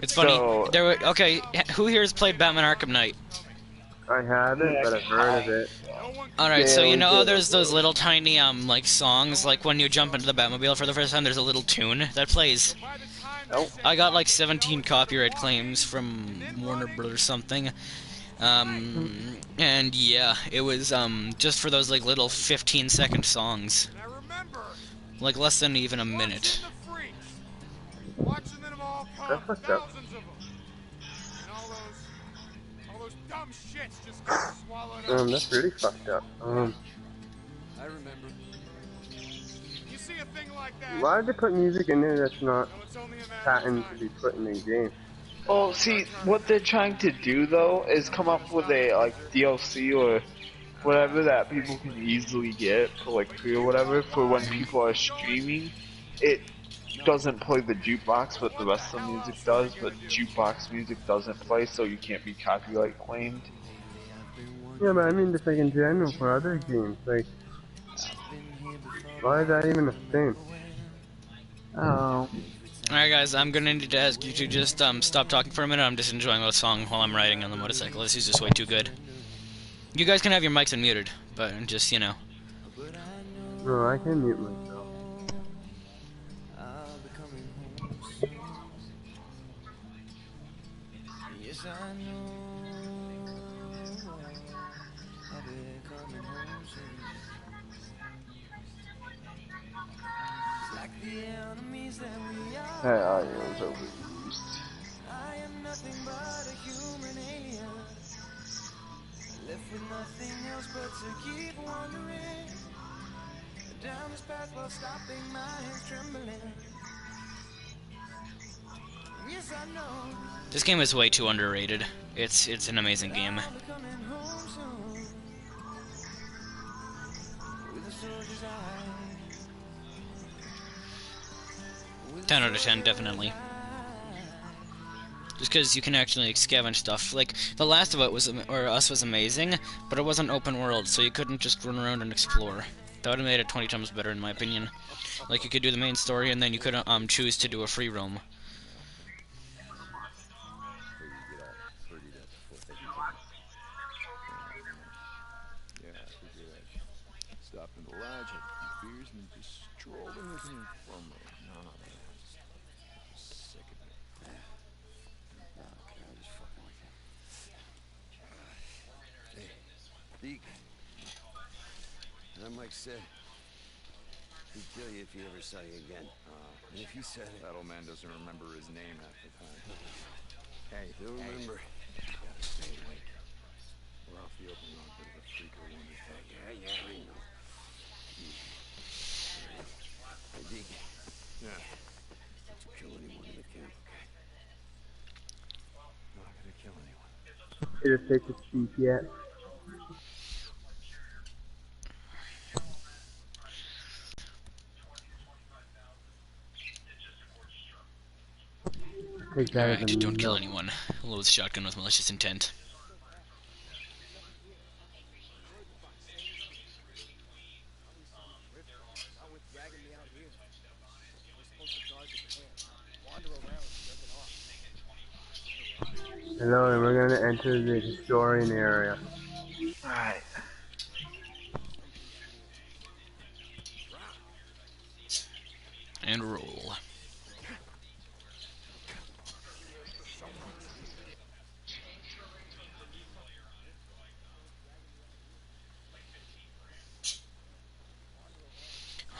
It's funny. So, There were okay. Who here has played Batman Arkham Knight? I haven't, but I've heard of it. All right, so you barely know how did. there's those little tiny like songs, like when you jump into the Batmobile for the first time, there's a little tune that plays. Nope. I got like 17 copyright claims from Warner Brothers something. And yeah, it was just for those like little 15-second songs, like less than even a minute. That's fucked up. That's really fucked up. I remember. Why did they put music in there that's not patented to be put in the game? Well, see, what they're trying to do though is come up with a like DLC or whatever that people can easily get for like free or whatever for when people are streaming. It doesn't play the jukebox, but the rest of the music does. But jukebox music doesn't play, so you can't be copyright claimed. Yeah, but I mean just like in general for other games, like, why is that even a thing? Oh. Alright guys, I'm gonna need to ask you to just stop talking for a minute. I'm just enjoying the song while I'm riding on the motorcycle. This is just way too good. You guys can have your mics unmuted, but just, you know. No, I can mute myself. Hey, I was overused. Left with nothing else but to keep wandering down this path while stopping my hands trembling. Yes, I know. This game is way too underrated. It's an amazing game. 10 out of 10, definitely. Just because you can actually like, scavenge stuff. Like, The Last of Us was amazing, but it wasn't open world, so you couldn't just run around and explore. That would have made it 20 times better, in my opinion. Like, you could do the main story, and then you could choose to do a free roam. Stopped in the lodge, had a few beers, and just strolled in with an informer. No, sick of it. Okay, I'm just fucking with you. Hey, Deke. As Mike said, he'd kill you if he ever saw you again. And if he said it, that old man doesn't remember his name half the time. Hey, he'll remember. You gotta stay awake. We're off the open road, but the freak will want to talk. Yeah, I know. Hey, Deke. Yeah. Don't you kill anyone in the camp, okay? Not gonna kill anyone. Did it take to speak yet? Take that as a Alright, don't kill no. anyone. Loads shotgun with malicious intent. Hello, and we're gonna enter the historian area. Alright. And roll.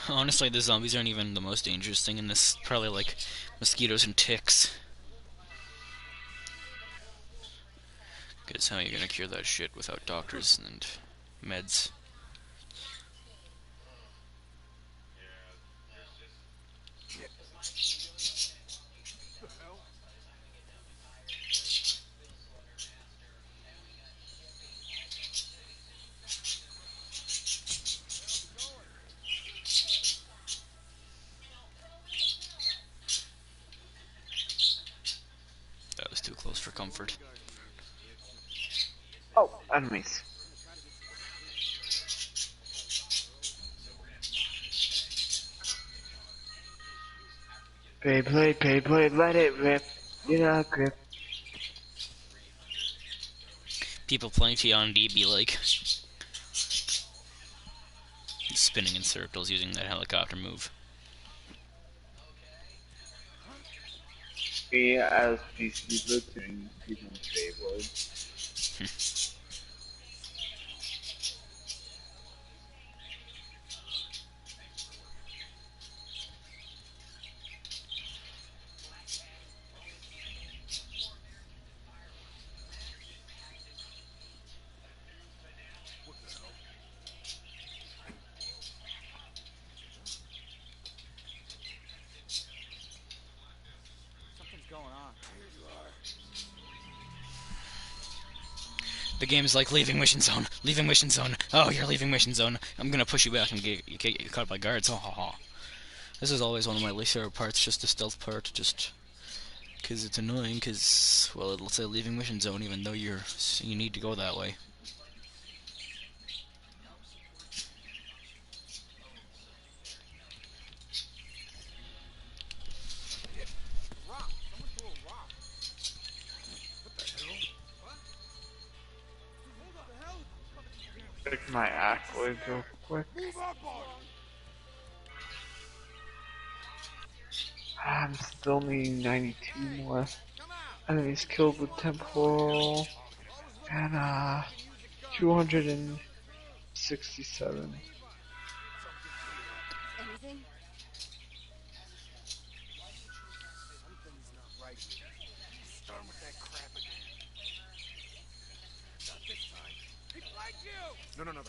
Honestly, the zombies aren't even the most dangerous thing in this. Probably like mosquitoes and ticks. Because how are you gonna cure that shit without doctors and meds? That was too close for comfort. Oh, enemies. Beyblade, Beyblade, let it rip. Yeah, grip. People playing TOND be like spinning in circles using that helicopter move. Me as PC doing people's Beyblade. Something's going on. The game is like leaving mission zone, leaving mission zone. Oh, you're leaving mission zone. I'm gonna push you back and get you caught by guards. Ha ha ha. This is always one of my least favorite parts, just the stealth part, just because it's annoying. Because well, it'll say leaving mission zone even though you need to go that way. Rock! Someone threw a rock. What the hell? What? Hold on. The hell? Check my accolades real quick. Move up on him! I'm still needing 92 more Come out! enemies killed with temporal. And 267. Anything? Something's not right here. Start with that crap again. Not this time. He flanked you! No, no,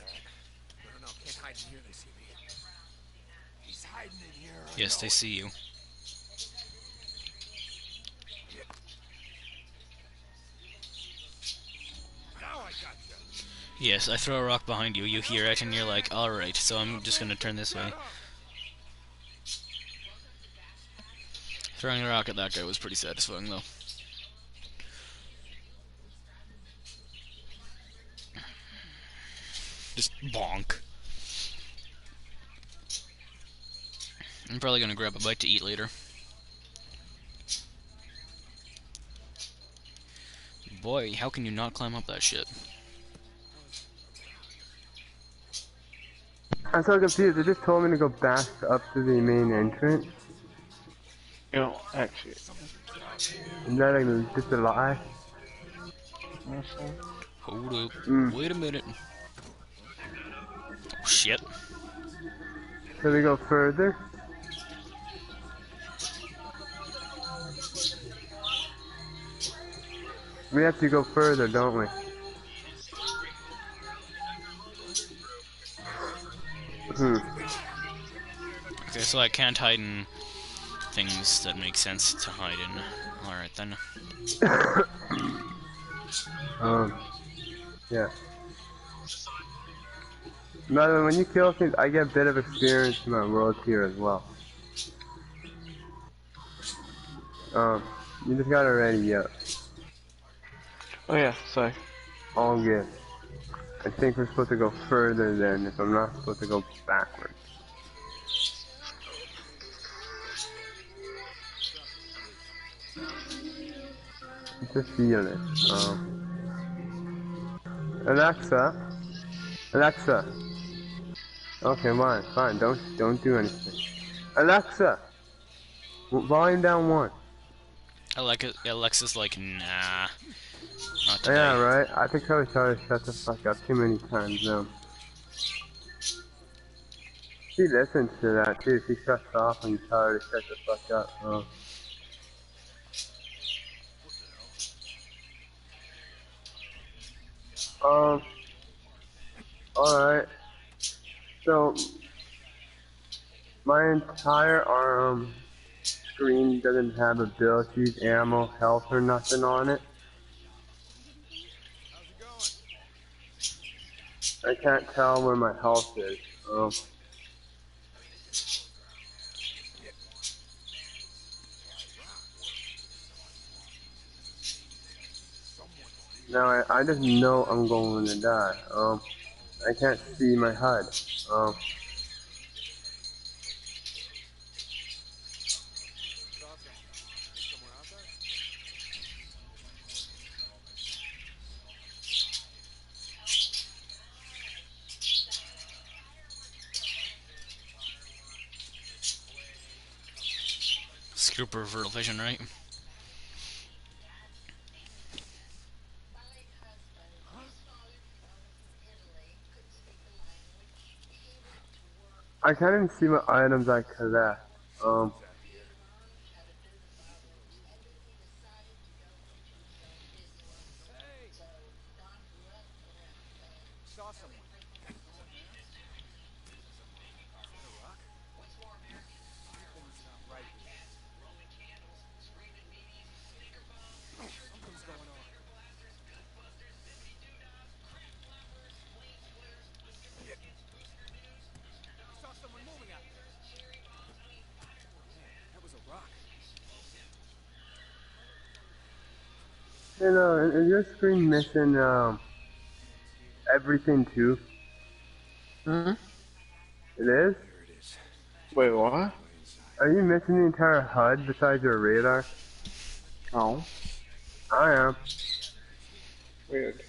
can't hide in here, they see me. He's hiding in here. Yes, they see you. Now I got you. Yes, I throw a rock behind you. You hear it, and you're like, all right. So I'm just gonna turn this way. Throwing a rock at that guy was pretty satisfying, though. Just bonk. I'm probably gonna grab a bite to eat later. Boy, how can you not climb up that shit? I'm so confused. They just told me to go back up to the main entrance. You know, actually. Is that like just a lie? Hold up. Mm. Wait a minute. Oh, shit. So we go further? We have to go further, don't we? Hmm. Okay, so I can't hide in things that make sense to hide in. Alright then. Yeah. By the way, when you kill things, I get a bit of experience in my world here as well. You just gotta ready up. Oh yeah, sorry. All good. I think we're supposed to go further then, if I'm not supposed to go backwards. Just feel it. Alexa. Okay, fine. Don't do anything. Alexa, volume down 1. Alexa's like, nah. Not today. Yeah, right. I think I was trying to shut the fuck up too many times now. She listens to that too. She shuts off when you tell her to shut the fuck up. Alright. So, my entire screen doesn't have abilities, ammo, health, or nothing on it. I can't tell where my health is. Now I just know I'm going to die. I can't see my HUD. Your peripheral vision, right? I can't even see what items I collect. Hey! Saw someone. A rock? Something's not right here. Something's going on. I saw someone moving out there. Man, that was a rock. You know, is your screen missing everything too? Hmm? It is? Here it is. Wait, what? Way inside. Are you missing the entire HUD besides your radar? No. I am. Weird.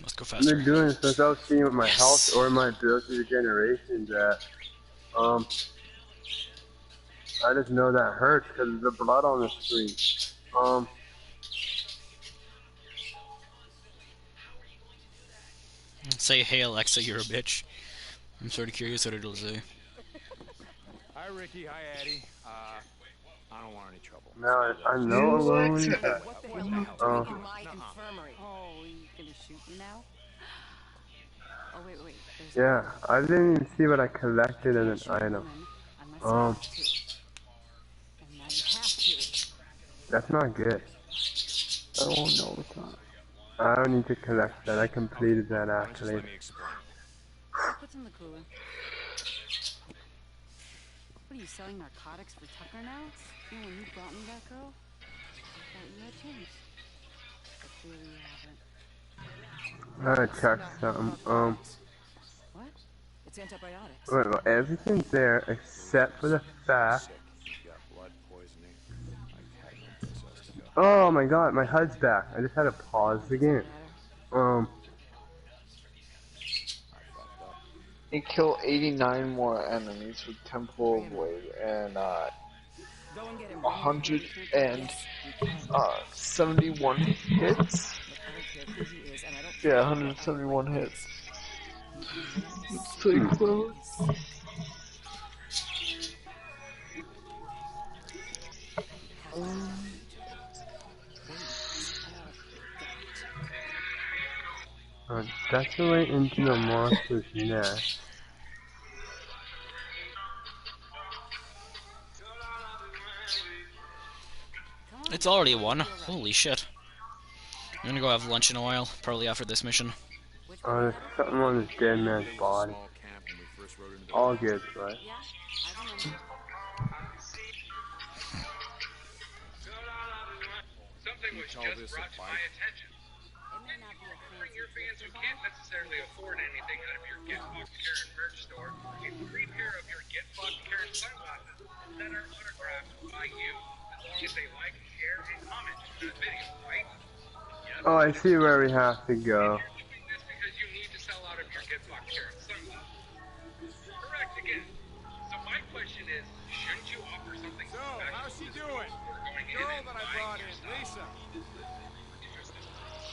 Let's go I've faster. been doing this without seeing what my Yes. health or my ability regeneration's at. I just know that hurts because of the blood on the screen. Say, hey Alexa, you're a bitch. I'm sort of curious what it'll say. Hi, Ricky. Hi, Addie. I don't want any trouble. Now I know alone. Alexa. What the What hell the are you hell? doing Oh. in my Nuh-uh. infirmary? Oh, you gonna shoot me now? Oh, wait. There's Yeah, I didn't even see what I collected as an shoot a item. woman unless you have to. And now you have to. That's not good. Oh no, it's not. I don't need to collect that. I completed that Why don't you just accolade. let me explain? What's in the cooler? What are you selling narcotics for Tucker now? You know, when you brought me that girl, I thought you had changed. But clearly you haven't. I gotta check something. What? It's antibiotics. Wait, well, everything's there except for the fact. Sick. You got blood poisoning. I had no place else to go. Oh my god, my HUD's back. I just had to pause the game. Matter? I fucked up. You kill 89 more enemies with Temple of Blade and Go and get him. 171 hits. Look, I don't care who he is, and I don't care Yeah, about 171 outright hits. things. It's pretty close. That's the way into the monster's nest. It's already one. Holy shit. I'm gonna go have lunch in a while, probably after this mission. Oh, there's something on this dead man's body. Small camp when we first rode into the All good, right? Yeah, I remember. Something was call just this a brought to fight? my attention. It may not be a Bring fancy your fans who gift can't at all, necessarily afford anything out of your Get Fucked Karen merch store a free pair of your Get Fucked Karen sunglasses that are autographed by you, as long as they like, share, and comment on the video, right? Yes. Oh, I see where we have to go. You're doing this because you need to sell out of your Get Fucked Karen sunglasses. Correct again. So my question is, shouldn't you offer something So, special how's she to doing? people who are going The in girl and that I buying brought your in, stuff? Lisa.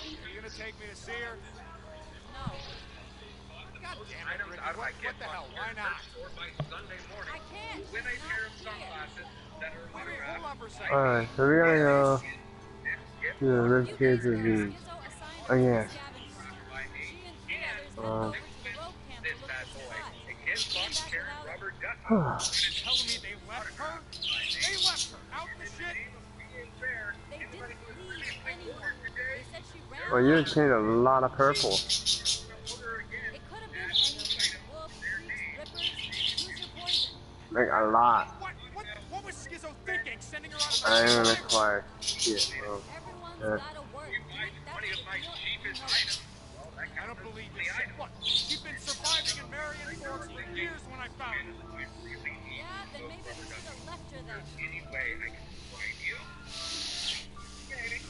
Are you gonna take me to see her? No, God damn it, Items Ricky. out of my What Get the hell? Fucked Why Karen not? merch store by Sunday morning. I can't. With a Not pair of here. sunglasses that are Wait, hold autographed on for a by second. Alright, so we gotta go to the ribcage ravine. Again. by me. Um, This bad boy. A Get Fucked Karen rubber ducky. You're telling me they left her? They left her out in the shit? Being fair, They didn't leave anyone. They said she ran well, you away. obtained a lot of purple. order again. It could have been anything. Wolves, creeps, rippers. Choose your poison. Like, a lot. What was Schizo thinking? Sending her out I of ain't the gonna acquire shit. Everyone's Yeah. gotta work. Dude. That's Money of the my deal. cheapest You know it. item. Well, that I counts don't as believe the this shit. item. Look, she's been surviving in Marion Forks for years when I found her. I really need Yeah, then maybe we should have left her there. any way I can provide you.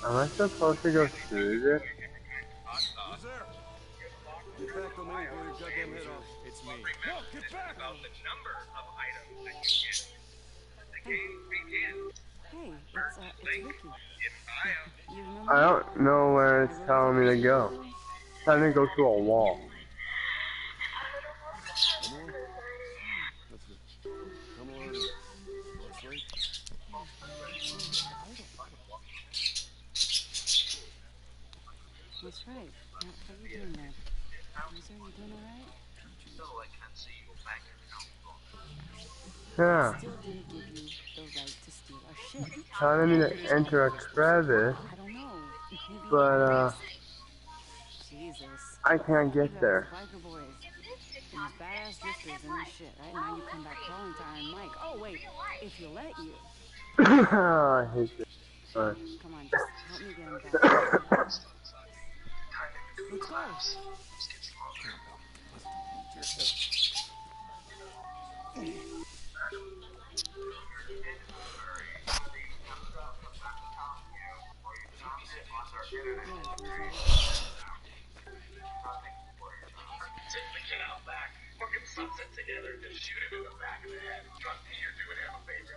Am I supposed to go through this? Who's there? Get back the man, blow your goddamn head off. It's me. No, get back! About the number of items that you get. The game begins Hey, it's Vicky. You remember? I don't know where it's telling me to go. It's telling me to go to a wall. Come on. Leslie? That's right. Now, how you doing there? Loser, you doing alright? Yeah. Still didn't give you the right to steal our shit. Telling me to enter a crevice, I don't know. Maybe but risk. Jesus. I can't You get got there. those biker boys and those badass drifters and this shit, right? Now you come back crawling to Iron Mike. Oh wait, if you let you. I hate this. Alright. Come on, just help me get him back. Let's go.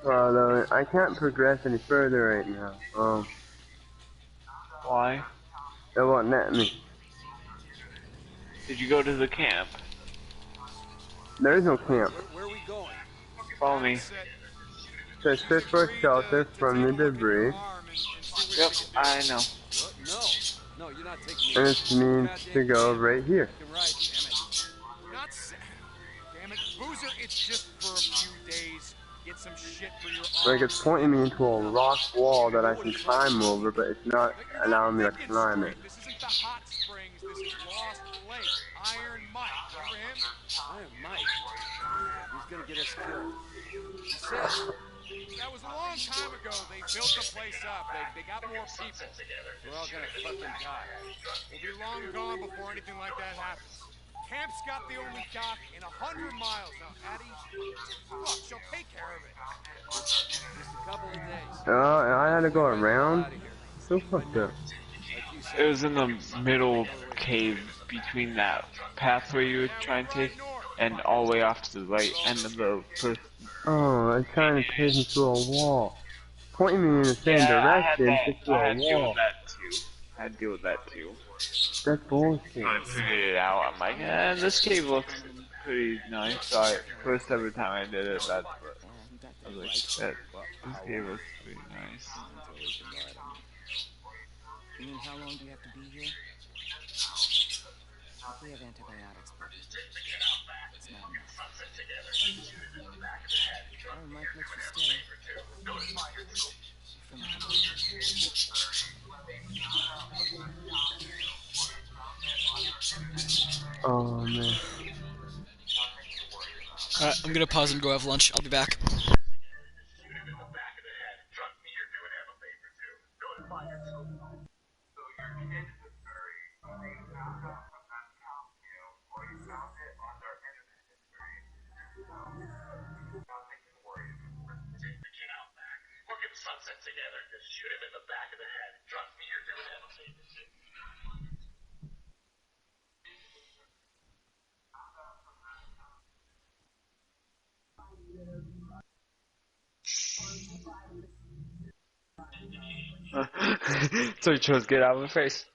Well, I can't progress any further right now. Why? It won't let me. Did you go to the camp? There is no camp. Where are we going? Follow me. It says search for a shelter from the debris, Yep, I know. What? No. No, you're not taking me. and it means to go right here. You're right, damn it. Not sa- Damn it, Boozer, it's just for a few days. Get some shit for your Like it's pointing me into a rock wall that I can climb over, but it's not allowing me to climb it. This isn't the hot springs, this is Lost Lake. Iron Mike, remember him? Iron Mike. He's gonna get us killed. He said. That was a long time ago. They built the place up. They got more people. We're all gonna fucking die. We'll be long gone before anything like that happens. Camp's got the only dock in 100 miles. Now, Addie, look, she'll take care of it. Just a couple of days. And I had to go around? Out of here. So fucked up. Like you said. It was in the middle cave between that pathway you were trying to take and all the way off to the right end of the first. Oh, I'm trying to take me to a wall. Pointing me in the same direction to I a had to deal wall. with that too. I had to deal with that too. That's bullshit. I figured it out. I'm like, this cave looks pretty nice. So first ever time I did it, that's what I was like, this cave looks pretty nice. You mean how long do you have to be here? We have antibiotics, but it's not enough. Iron Mike lets you stay. For now. Oh man. Alright, I'm gonna pause and go have lunch. I'll be back. So he chose get out of my face.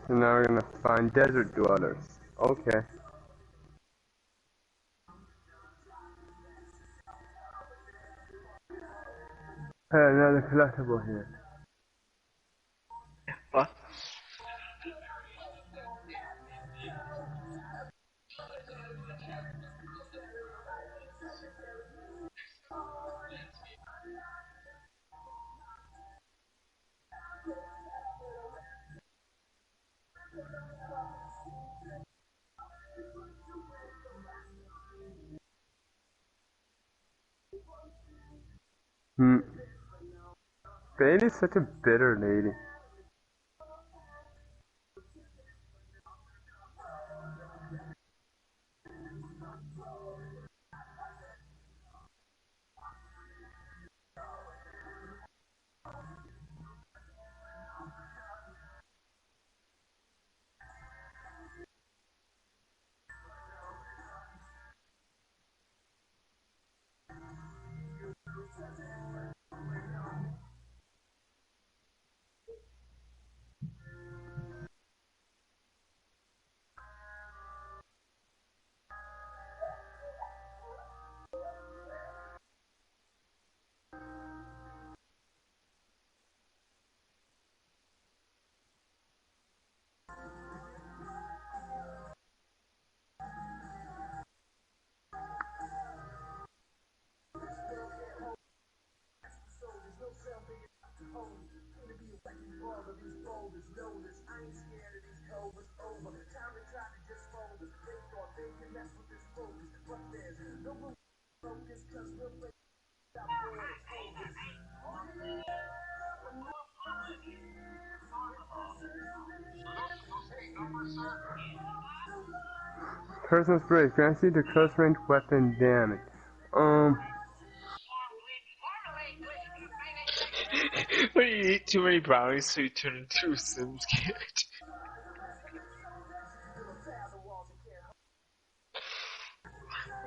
So now we're gonna find desert dwellers. Okay. Hey, another collectible here. What? Bailey's such a bitter lady. Personal spray grants you the close range weapon damage. When you eat too many brownies, so you turn into a Sims character.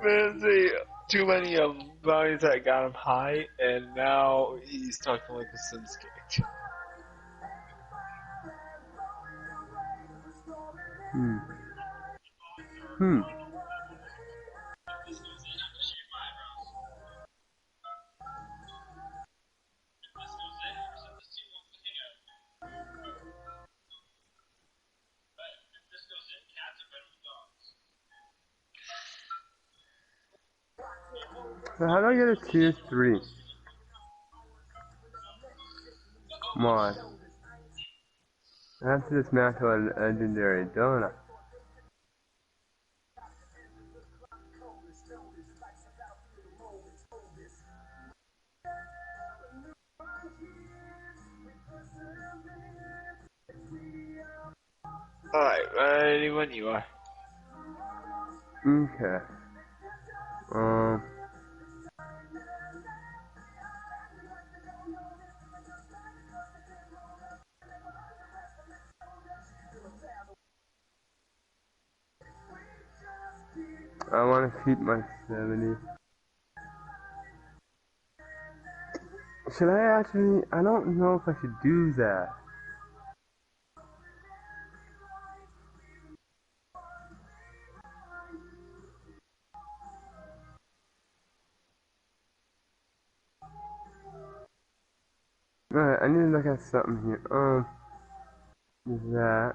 There's too many brownies that got him high, and now he's talking like a Sims character. So how do I get a tier 3 mod? I have to dismantle a legendary donut. Alright, ready when you are. Okay. I want to keep my 70. Should I actually? I don't know if I should do that. Alright, I need to look at something here. That.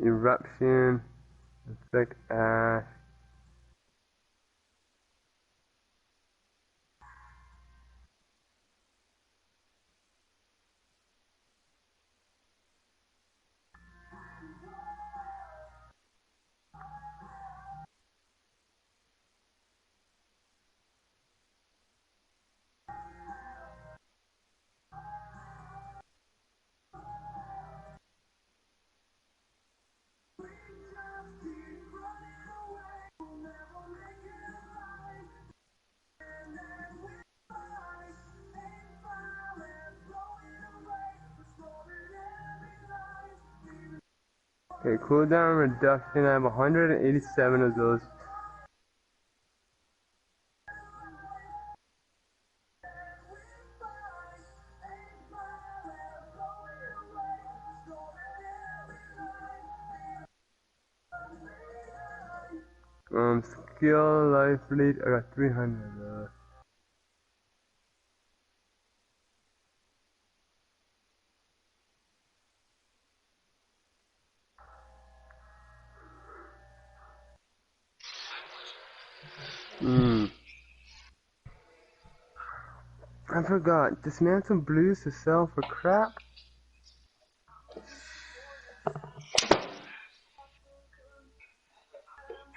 Eruption. Effect ash. Okay, cooldown reduction. I have 187 of those. Skill, life lead, I got 300. I forgot. Dismantle blues to sell for crap.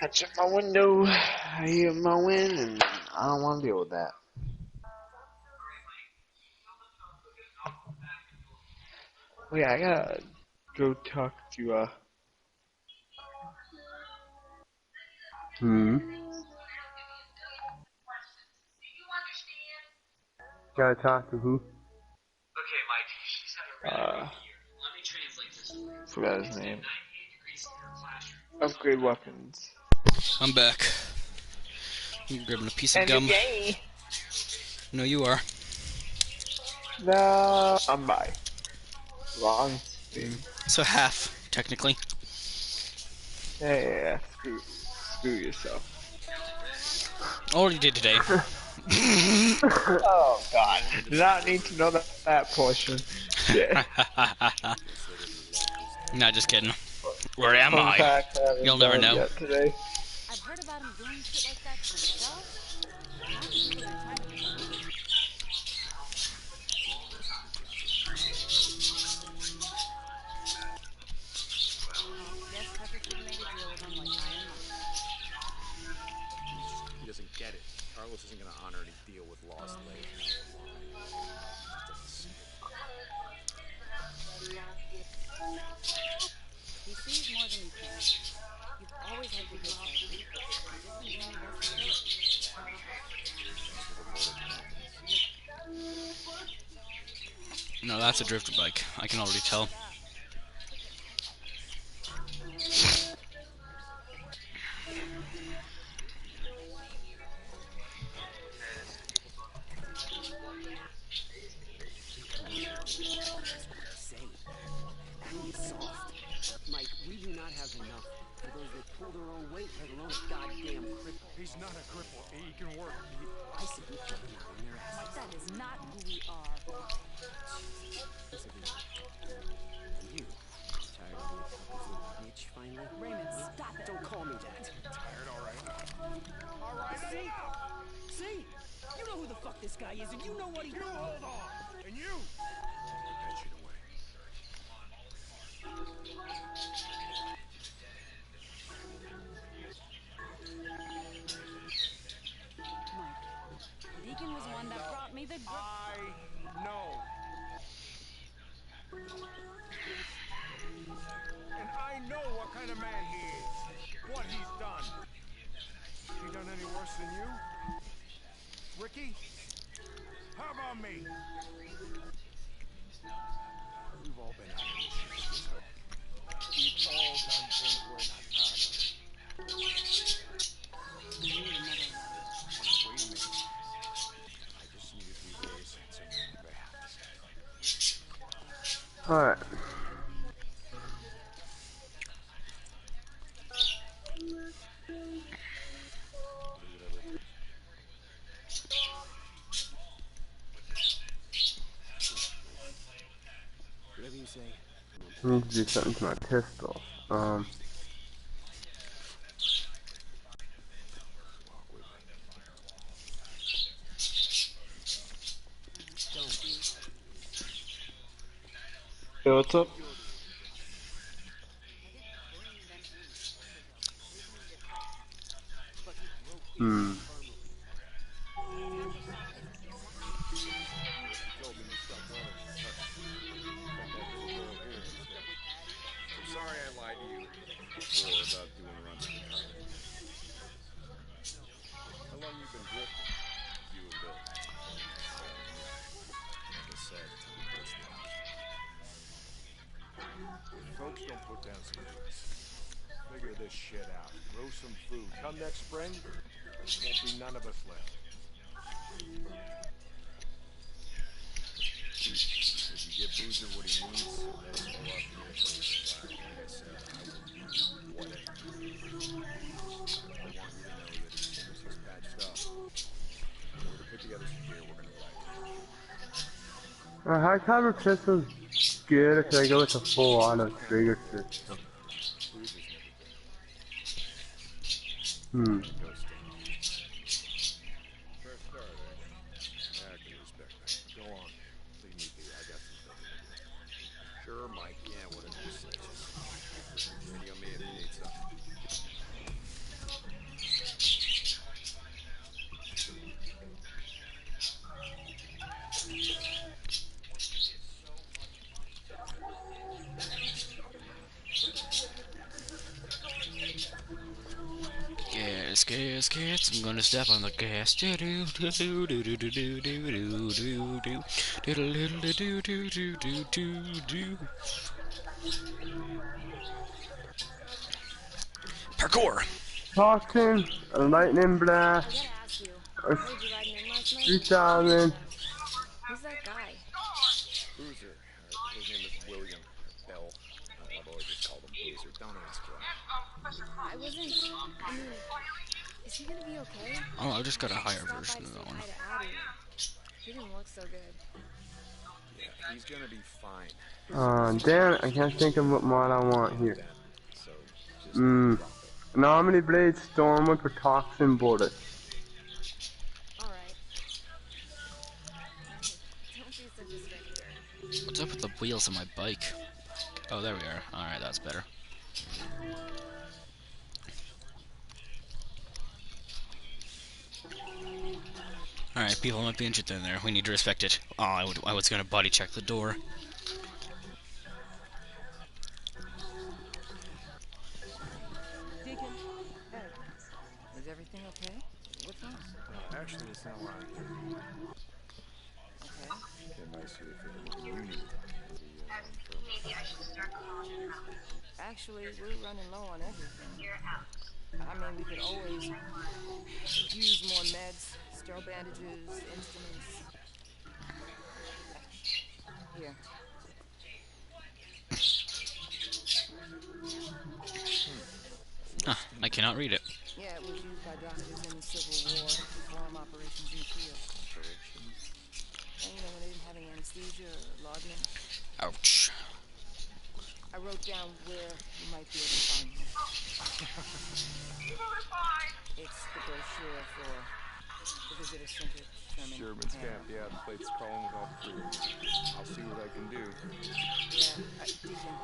I check my window, I hear mowing, and I don't want to deal with that. Oh yeah, I gotta go talk to, Gotta talk to who? forgot his name. Upgrade weapons. I'm back. I'm grabbing a piece of gum. No, you are. No, I'm by. Wrong thing. So half, technically. Yeah, screw yourself. Already did today. Oh god. Do not need to know that portion. Yeah. Not just kidding. Where am Fun I? fact, I haven't You'll never done it know. yet today. I've heard about him doing shit like that to himself. Not people that are trying to recruit him. Guess Tucker should have made a deal with him like Iron Mike. He doesn't get it. Carlos isn't gonna honor any deal with Lost Lake. No, that's a drifter bike. I can already tell. Say, acting soft. Mike, we do not have enough for those that pull their own weight, let alone a goddamn cripple. He's not a cripple. He can work. I see you fucking out in their ass. Mike, that is not who we are. Listen to me. And you, tired of being Papa's little bitch finally? Raymond, stop it. Don't call me that. Tired, all right. All right, See? See? You know who the fuck this guy is, and you know what he... you hold on. And you. Put that shit away. Mike, Deacon was one that brought me the I know. And I know what kind of man he is. What he's done. He done any worse than you? Ricky? How about me? We've all been out in this shit, so we've all done things we're not proud of. You need another one. Wait a minute. I just need a few days to back. Alright. Whatever you say. I need to do something to my pistol. Hey, what's up? Hmm. I'm sorry I lied to you before about doing runs in the car. How long you been drifting? You and Bill. Like I said, we both stopped. Folks, don't put down some roots. Figure this shit out. Grow some food. Come next spring, there won't be none of us left. If you get Boozer what he needs, let him pull off your place. Like I said, I will do whatever. I want you to know that as soon as he's patched up, we're gonna put together some gear we're gonna like. High caliber pistol's good if I go with a full auto trigger system. Boozer's never Hmm. been. Go stay. Fresh start, eh? I can respect that. Go on. Leave me be. I got some stuff to do. Sure, Mike. Yeah, what a nice snitches. Radio me if you need something. Gas, gas, gas. I'm gonna step on the gas. Do do do do do do do do do do do do do do do do do. Parkour. Toxin, a lightning I blast, gotta ask you. a Heard you riding in last night? 3000. Who's that guy? Boozer. His name is William Bell. I've always just called him Boozer. Don't ask why. I wasn't. I mean, is he gonna be okay? Oh, I just got a higher Stop by version to of say that one. hi to Addie. He didn't look so good. Yeah, he's gonna be fine. Damn it, I can't think of what mod I want here. So just Hmm. drop it. Anomaly Blade Stormwood for Toxin Bullets. Alright. Don't be such a stranger. What's up with the wheels on my bike? Oh, there we are. Alright, that's better. Alright, people might be injured in there. We need to respect it. Oh, I was gonna body check the door. Deacon. Hey. Is everything okay? What's wrong? Actually, it's not why I'm here. Okay. Came nice here for the community. Actually, we're running low on everything. I mean, we could always use more meds, sterile bandages, instruments. Here. Huh, I cannot read it. Yeah, it was used by doctors in the Civil War to perform operations in the field. And you know, when they didn't have any anesthesia or laudanum. Ouch. I wrote down where you might be able to find them. It's the brochure for the visitor center. Sherman's camp, yeah, the plate's crawling with all the food. I'll see what I can do. Yeah, Deacon.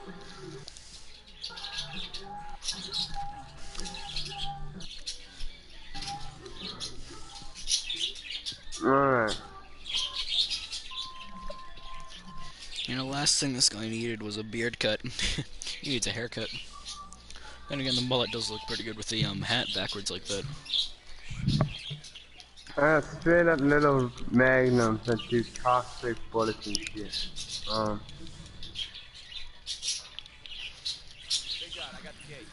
Alright. You know, last thing this guy needed was a beard cut. He needs a haircut. Then again, the mullet does look pretty good with the hat backwards like that. Straight up little magnums that do toxic bullets and shit. Hey God, I got the gate.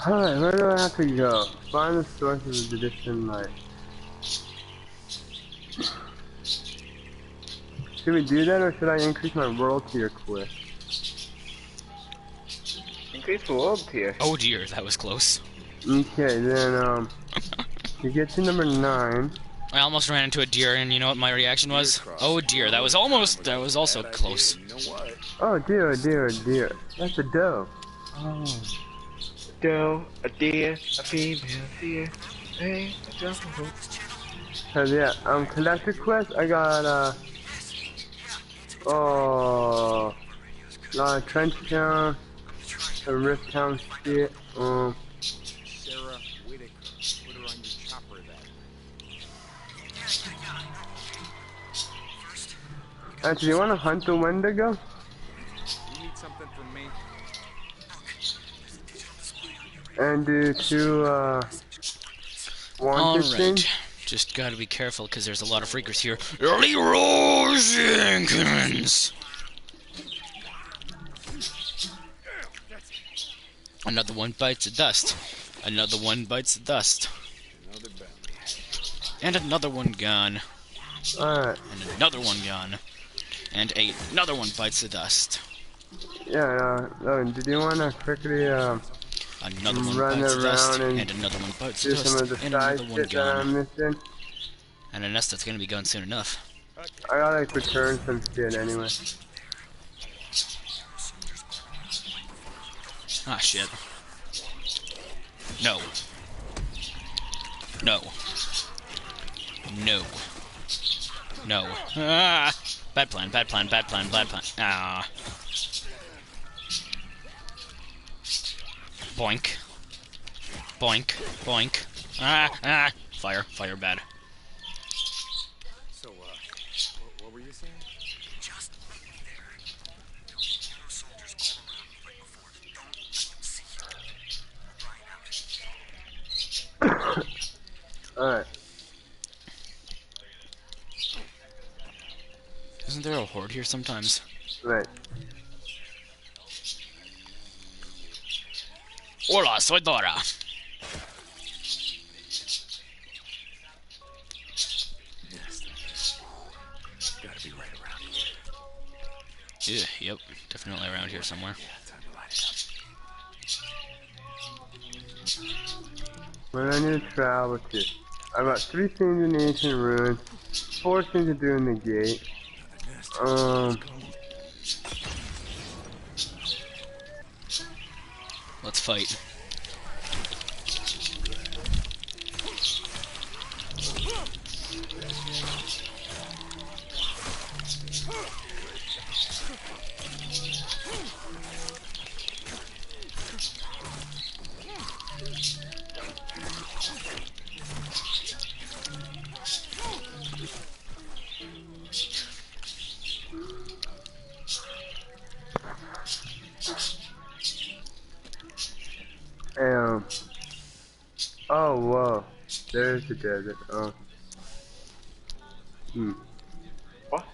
Alright, where do I have to go? Find the sources of the distant light. Should we do that, or should I increase my world tier quick? Increase the world tier. Oh dear, that was close. Okay, then, you get to number 9. I almost ran into a deer, and you know what my reaction was? Oh dear, that was also close. You know what? Oh dear, oh dear, oh dear. That's a doe. Oh. Doe, a deer, a female deer. Hey, a jungle. Cause yeah, collector quest, I got, oh, a lot of Trench Town, a Rift Town shit, Sarah Whitaker. Put her on your chopper then. Actually, you wanna hunt the Wendigo? You need something from me? And do 2, wanted things? Alright, just gotta be careful, because there's a lot of freakers here. Leroy Jenkins! Another one bites the dust. Another one bites the dust. Another bounty. And another one gone. Alright. And another one gone. And another one bites the dust. Yeah, did you wanna quickly, Another one run bites the dust. around And another one bites the do some of dust. the And side another one shit that I'm gone. missing? And a nest that's gonna be gone soon enough. I gotta like return some shit anyway. Ah, shit. No. No. No. No. Ah! Bad plan, bad plan, bad plan, bad plan. Ah. Boink. Boink. Boink. Ah! Ah! Fire. Fire bad. So, what were you saying? Just leave me there. There'll be hero soldiers all around me right before. Don't let them see you. Drying out. Alright. Isn't there a horde here sometimes? Right. Hola, soy Dora. Gotta be right around here. Yeah, yep. Definitely around here somewhere. Time to light it up. Where do I need to travel to? I've got 3 things in the ancient ruins, 4 things to do in the gate. Let's fight. Oh, whoa. There's the desert. What?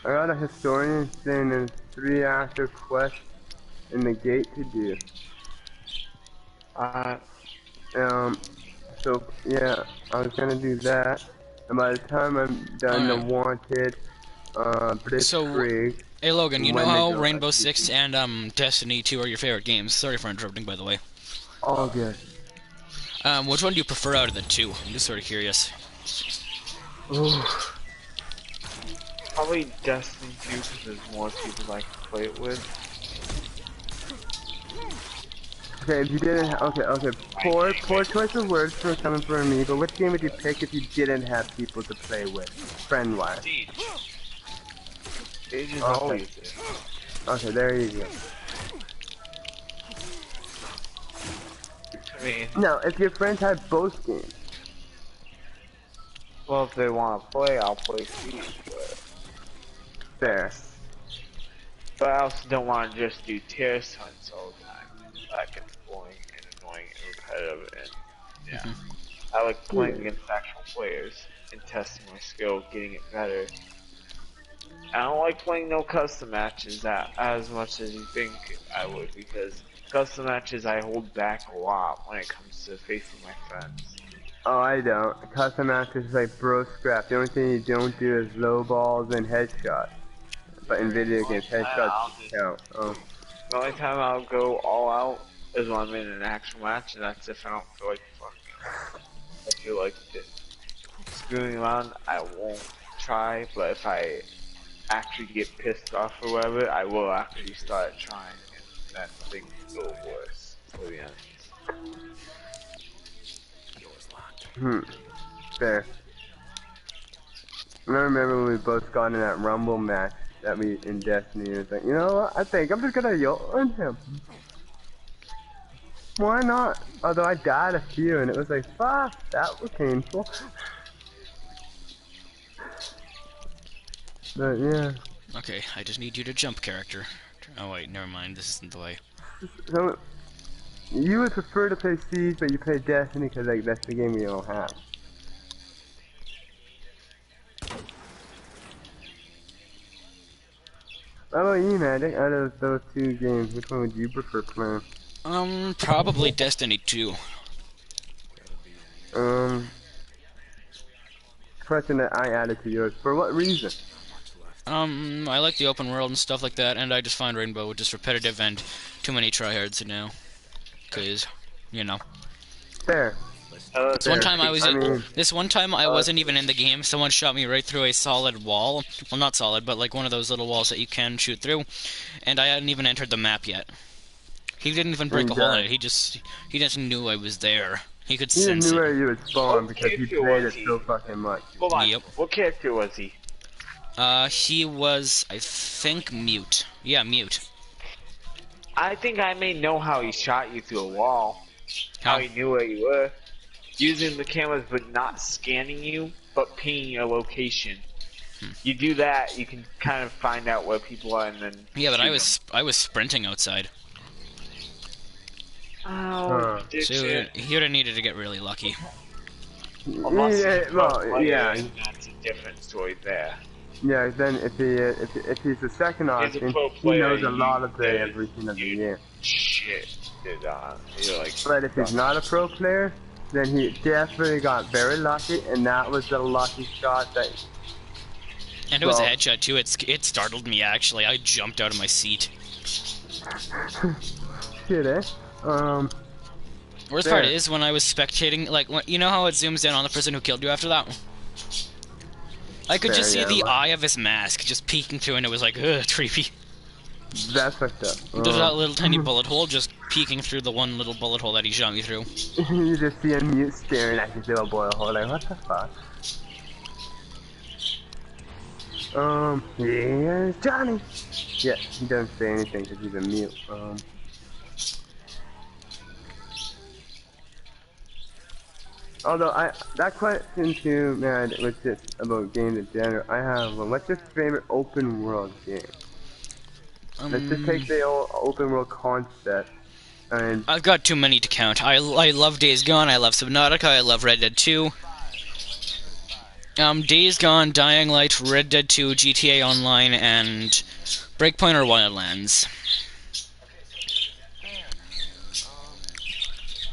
I got a historian thing and 3 active quests in the gate to do. So yeah, I was gonna do that, and by the time I'm done the wanted, Blitzkrieg. Hey Logan, you know when they how go Rainbow out. Six and Destiny 2 are your favorite games? Sorry for interrupting, by the way. All good. Which one do you prefer out of the two? I'm just sort of curious. Ooh. Probably Destiny 2 because there's more people I can play it with. Okay, if you didn't okay, poor choice of words for coming from me, but which game would you pick if you didn't have people to play with, friend-wise? Siege is Okay. always there. Okay, there you go. I mean, Now, if your friends have both games, well, if they want to play, I'll play Siege, but fair. I also don't want to just do tier stunts all the time. That gets boring and annoying and repetitive, and yeah. I like playing against actual players and testing my skill, getting it better. I don't like playing no custom matches as much as you think I would, because custom matches I hold back a lot when it comes to facing my friends. Oh, I don't. Custom matches is like bro scrap. The only thing you don't do is low balls and headshots. But in video games, headshots count. Oh. The only time I'll go all out is when I'm in an actual match, and that's if I don't feel like fucking. I feel like screwing around, I won't try, but if I actually get pissed off or whatever, I will actually start trying, and that thing will go worse, to be honest. Fair. I remember when we both got in that Rumble match that we in Destiny. It was like, you know what? I think I'm just gonna yell on him. Why not? Although I died a few, and it was like, fuck, that was painful. But yeah. Okay, I just need you to jump character. Oh wait, never mind, this isn't the way. So, you would prefer to play Siege, but you play Destiny because like that's the game you don't have. How about you, Magic? Out of those two games, which one would you prefer playing? Probably Destiny 2. Question that I added to yours. For what reason? I like the open world and stuff like that, and I just find Rainbow just repetitive and too many tryhards now. Cause, you know. Fair. This one time I wasn't even in the game. Someone shot me right through a solid wall. Well, not solid, but like one of those little walls that you can shoot through. And I hadn't even entered the map yet. He didn't even break a hole in it. He just knew I was there. He could sense it. He knew where you would spawn because he played it so fucking much. Hold on. Yep. What character was he? He was, I think, mute. Yeah, mute. I think I may know how he shot you through a wall. How he knew where you were. Using the cameras but not scanning you, but pinging your location. You do that, you can kind of find out where people are and then Yeah, but I was sprinting outside. Oh, So he would have needed to get really lucky. Unless Yeah, well, yeah. That's a different story there. Yeah, then if he's the second option, he knows a lot of everything of the game. Shit, dude, you're like. But if he's not a pro player, then he definitely got very lucky, and that was the lucky shot that. And it was a headshot too. It startled me actually. I jumped out of my seat. Shit, eh? Worst part is when I was spectating, like, you know how it zooms in on the person who killed you after that? I could just see the eye of his mask just peeking through, and it was like, ugh, creepy. That's fucked up. There's that little tiny bullet hole just peeking through the one little bullet hole that he shot me through. You just see a mute staring at his little bullet hole, like, what the fuck? Here's Johnny! Yeah, he doesn't say anything because he's a mute. Although that question too, man, was just about games in general. I have one. What's your favorite open world game? Let's just take the open world concept. And I've got too many to count. I love Days Gone. I love Subnautica. I love Red Dead 2. Days Gone, Dying Light, Red Dead 2, GTA Online, and Breakpoint or Wildlands.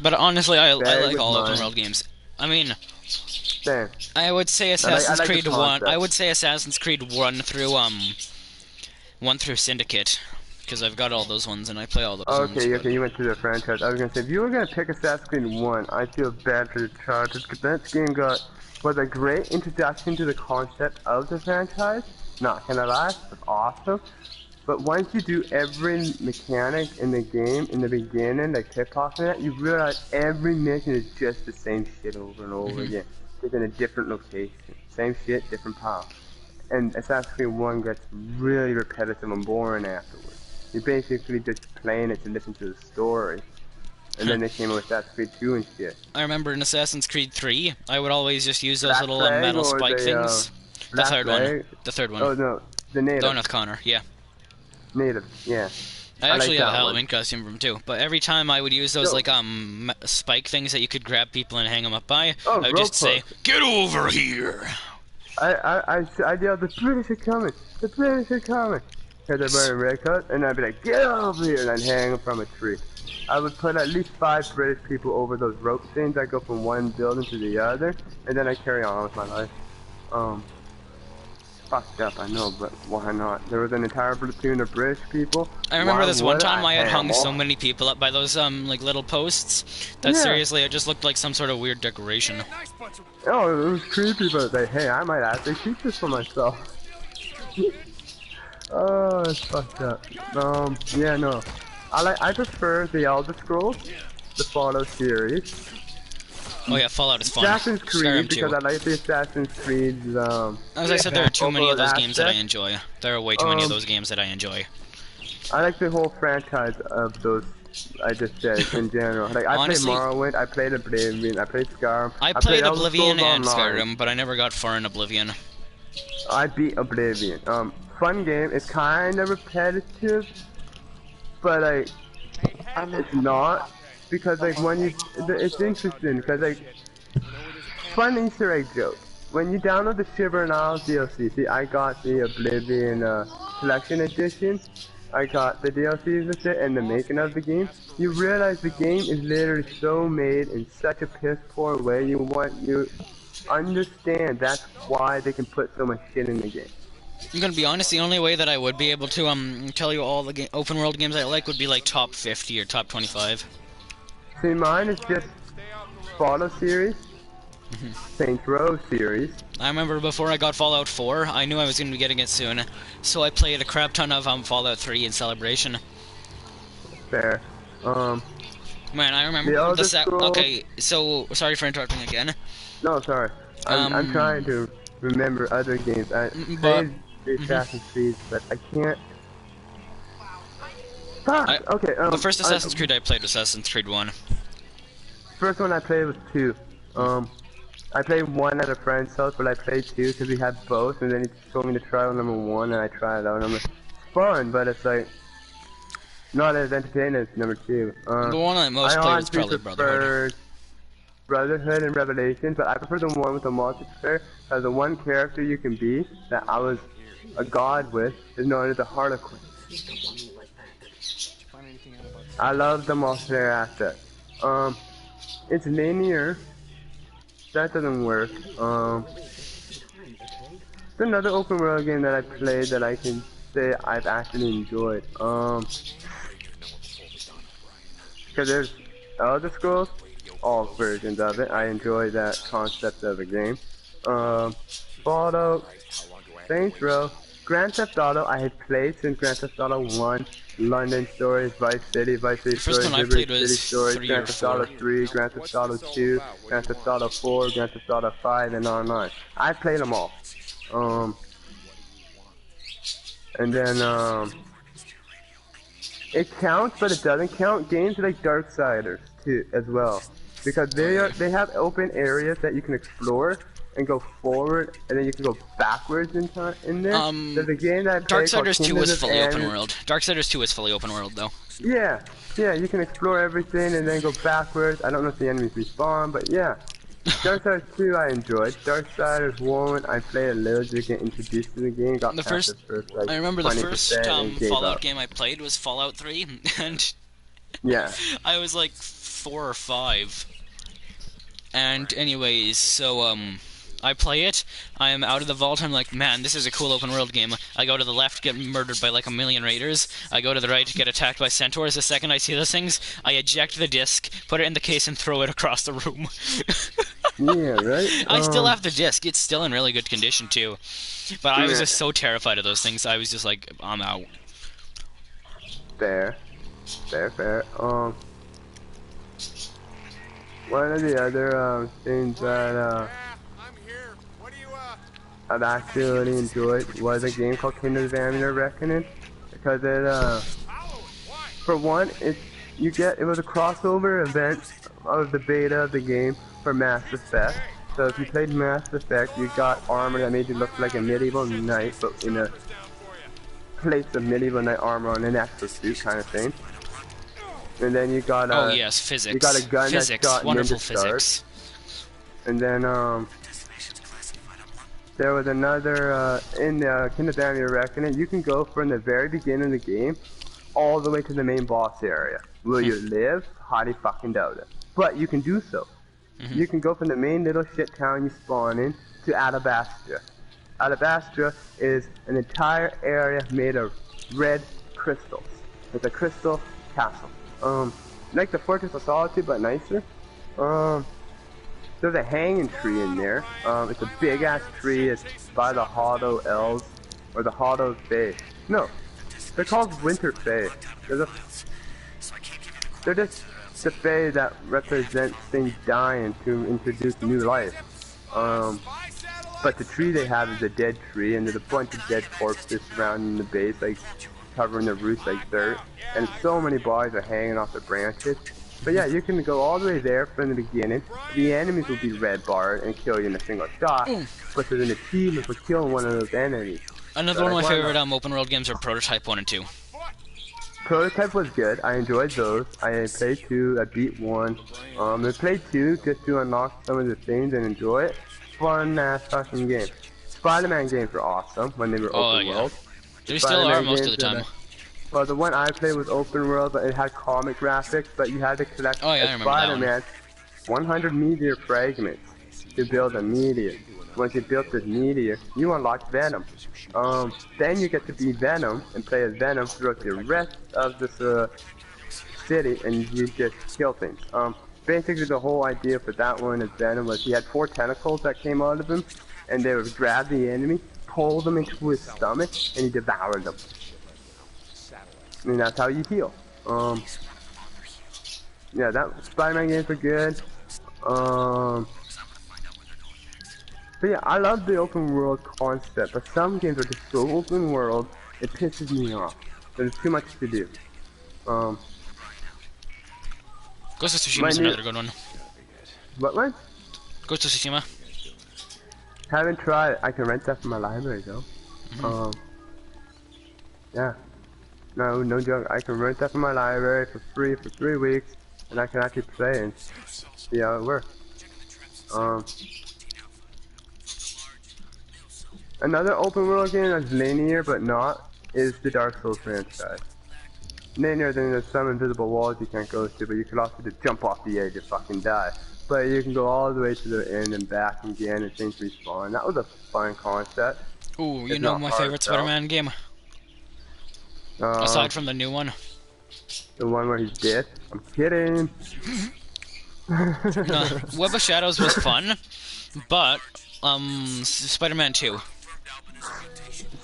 But honestly, I like all open world games. I mean, Same. I would say Assassin's like the Creed 1. concept. I would say Assassin's Creed 1 through 1 through Syndicate, because I've got all those ones and I play all those ones. Okay, but- okay, you went to the franchise. I was gonna say, if you were gonna pick Assassin's Creed 1, I feel bad for the charges, because that game was a great introduction to the concept of the franchise. Not gonna lie, it's awesome. But once you do every mechanic in the game in the beginning, like pickpocket and that, you realize every mission is just the same shit over and over again. Just in a different location. Same shit, different power. And Assassin's Creed 1 gets really repetitive and boring afterwards. You're basically just playing it to listen to the story. And then they came out with Assassin's Creed 2 and shit. I remember in Assassin's Creed 3, I would always just use those Black little Flag metal or spike the, things. The Black third one. Flag? The third one. Oh no, the native. The one with Connor, yeah. Native, yeah. I actually like have a that Halloween costume from too, but every time I would use those Yo. like spike things that you could grab people and hang them up by, Oh, I would just say, rope hook. "Get over here!" I yelled, the British are coming! The British are coming! Because they're wearing red coats, and I'd be like, get over here! And I'd hang them from a tree. I would put at least 5 British people over those rope things. I go from one building to the other, and then I carry on with my life. Fucked up, I know, but why not? There was an entire platoon of British people. I remember Why this one would time I had hang hung them? so many people up by those like little posts that Yeah. seriously it just looked like some sort of weird decoration. Oh, it was creepy, but like, hey, I might actually keep this for myself. Oh, it's fucked up. Yeah, no. I prefer the Elder Scrolls, the Fallout series. Oh yeah, Fallout is fun. Assassin's Skyrim Creed, too. because I like the Assassin's Creed's, As I said, there are too many of those games that I aspect. enjoy. There are way too many of those games that I enjoy. I like the whole franchise of those, I just said, in general. Like, I Honestly- played Morrowind, I played Oblivion, I played Skyrim. I played Elder Oblivion Scrolls and Online. Skyrim, but I never got far in Oblivion. I beat Oblivion. Fun game. It's kind of repetitive, but like, it's not, because like when you, it's interesting because like, fun Easter egg joke. When you download the Shiver and Isles DLC, see, I got the Oblivion Collection Edition. I got the DLCs with it and the making of the game. You realize the game is literally so made in such a piss poor way. You understand that's why they can put so much shit in the game. I'm gonna be honest, the only way that I would be able to tell you all the open world games I like would be like top 50 or top 25. See, mine is just Fallout series, Saints Row series. I remember before I got Fallout 4, I knew I was gonna be getting it soon, so I played a crap ton of Fallout 3 in Celebration. Fair. Man, I remember The the Elder set. Scrolls- Okay, so sorry for interrupting again. No, sorry. I'm trying to remember other games. I but- played the Assassin's Creed, but I can't. Fuck. Okay. The first Assassin's Creed I played was Assassin's Creed 1. First one I played was 2. I played 1 at a friend's house, but I played 2 because we had both, and then he told me to try out number 1, and I tried it out. And I'm like, fun, but it's like not as entertaining as number 2. The one I most played was probably Brotherhood. Brotherhood and Revelation, but I prefer the one with the multiplayer, because the one character you can be that I was a god with is known as the Harlequin. I love the multiplayer aspect. It's linear. That doesn't work. It's another open world game that I played that I can say I've actually enjoyed. Because there's Elder Scrolls, all versions of it. I enjoy that concept of a game. Fallout, Saints Row, Grand Theft Auto. I had played since Grand Theft Auto 1. London Stories, Vice City First Stories, one I Liberty played was City Stories, 3 Grand or Theft Auto 4. 3, Grand Theft Auto 2, Grand Theft Auto 4, Grand Theft Auto 5, and online. I played them all. And then it counts, but it doesn't count games like Darksiders too as well, because they have open areas that you can explore and go forward, and then you can go backwards in time. In there, there's a game that I played called Darksiders 2 Kingdoms is of fully open Amalur. world. Darksiders 2 is fully open world though. Yeah, you can explore everything and then go backwards. I don't know if the enemies respawn, but yeah. Darksiders 2 I enjoyed. Darksiders 1 I played a little to get introduced to the game, got The past first, the first like I remember the 20% first and gave Fallout up. game I played was Fallout 3, and Yeah. I was like 4 or 5. And anyways, so I play it, I am out of the vault, I'm like, man, this is a cool open world game. I go to the left, get murdered by like a million raiders. I go to the right, get attacked by centaurs. The second I see those things, I eject the disc, put it in the case, and throw it across the room. Yeah, right? I still have the disc, it's still in really good condition too. But I was just so terrified of those things, I was just like, I'm out. Fair. Fair. One of the other things that I'm here. What do you I've actually really enjoyed was a game called Kingdoms of Amalur Reckoning, because it for one it was a crossover event of the beta of the game for Mass Effect. So if you played Mass Effect, you got armor that made you look like a medieval knight, but in a place of medieval knight armor on an exosuit kind of thing. And then you got oh yes, physics. You got a gun that shot wonderful ninja physics. stars. And then there was another in the Kingdoms of Amalur Reckoning. You can go from the very beginning of the game all the way to the main boss area. Will you live? Highly fucking doubt it. But you can do so. You can go from the main little shit town you spawn in to Alabastra. Alabastra is an entire area made of red crystals. It's a crystal castle. Like the Fortress of Solitude, but nicer. There's a hanging tree in there. It's a big ass tree. It's by the Hollow Elves, or the Hollow Fae. No, they're called Winter Fae. They're just the Fae that represent things dying to introduce new life. But the tree they have is a dead tree, and there's a bunch of dead corpses surrounding the base, like covering the roots like dirt. And so many bodies are hanging off the branches. But yeah, you can go all the way there from the beginning. The enemies will be red barred and kill you in a single shot. But there's an achievement for killing one of those enemies. Another one of my favorite open world games are Prototype 1 and 2. Prototype was good. I enjoyed those. I played 2. I beat 1. I played 2 just to unlock some of the things and enjoy it. Fun ass fucking game. Spider-Man games were awesome when they were open world. They still are most of the time. Well, the one I played was open world, but it had comic graphics, but you had to collect Spider-Man 100 meteor fragments to build a meteor. Once you built this meteor, you unlocked Venom. Then you get to be Venom and play as Venom throughout the rest of this city, and you just kill things. Basically the whole idea for that one as Venom was he had 4 tentacles that came out of him, and they would grab the enemy, pull them into his stomach, and he devoured them. And that's how you heal. Yeah, that Spider-Man games are good. But yeah, I love the open world concept, but some games are just so open world, it pisses me off. There's too much to do. Ghost of Tsushima is another good one. What one? Ghost of Tsushima. Haven't tried. I can rent that from my library though. Yeah. No joke. I can rent that from my library for free for 3 weeks, and I can actually play and see how it works. Another open world game that's linear but not is the Dark Souls franchise. Linear, then there's some invisible walls you can't go to, but you can also just jump off the edge and fucking die. But you can go all the way to the end and back again and things respawn. That was a fun concept. Ooh, you know my favorite Spider-Man game? Aside from the new one. The one where he's dead? I'm kidding. Web of Shadows was fun, but Spider-Man 2.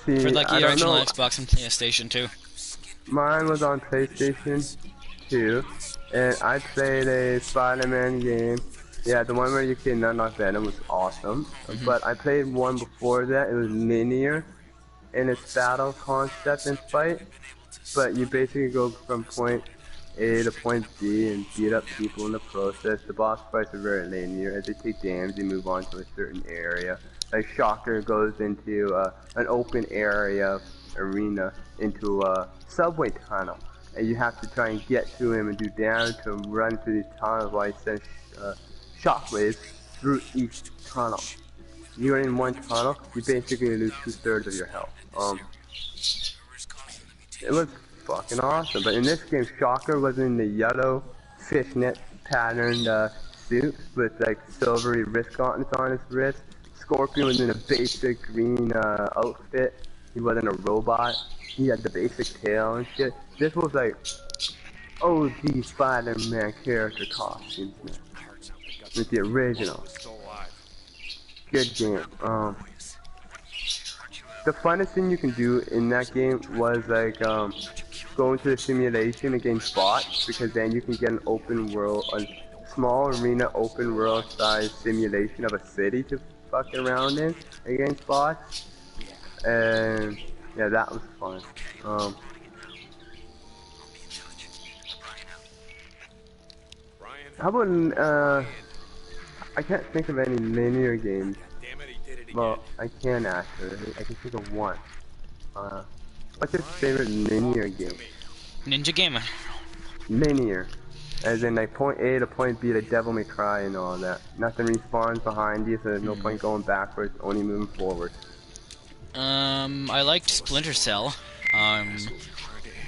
See, for like the original Xbox and PlayStation 2. Mine was on PlayStation 2, and I played a Spider-Man game. Yeah, the one where you can unlock Venom was awesome. But I played one before that. It was linear in its battle concept and fight. But you basically go from point A to point B and beat up people in the process. The boss fights are very linear. As they take damage, they move on to a certain area. Like Shocker goes into an open area arena into a subway tunnel, and you have to try and get to him and do damage to him, run through these tunnels while he sends shockwaves through each tunnel. You're in one tunnel, you basically lose 2/3 of your health. It was fucking awesome. But in this game, Shocker was in the yellow fishnet patterned suit with like silvery wrist gauntlets on his wrist. Scorpion was in a basic green outfit. He wasn't a robot. He had the basic tail and shit. This was like OG Spider-Man character costumes, man. With the original. Good game. The funnest thing you can do in that game was like go into the simulation against bots, because then you can get an open world, a small arena open world size simulation of a city to fuck around in against bots. And yeah, that was fun. How about I can't think of any linear games. Well, I can actually. I can think of one. What's your favorite linear game? Ninja Gamer. Linear. As in like point A to point B to Devil May Cry and all that. Nothing respawns behind you, so there's no point going backwards, only moving forward. I liked Splinter Cell.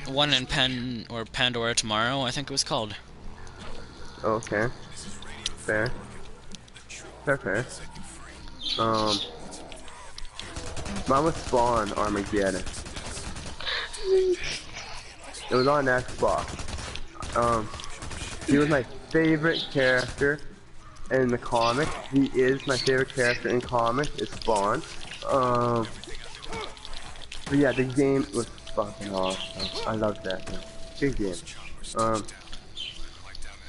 One in Pandora Tomorrow, I think it was called. Okay. Fair. Fair. Mine was Spawn Armageddon. It was on Xbox. He was my favorite character in the comics. He is my favorite character in comics. It's Spawn. But yeah, the game was fucking awesome. I love that game. Good game.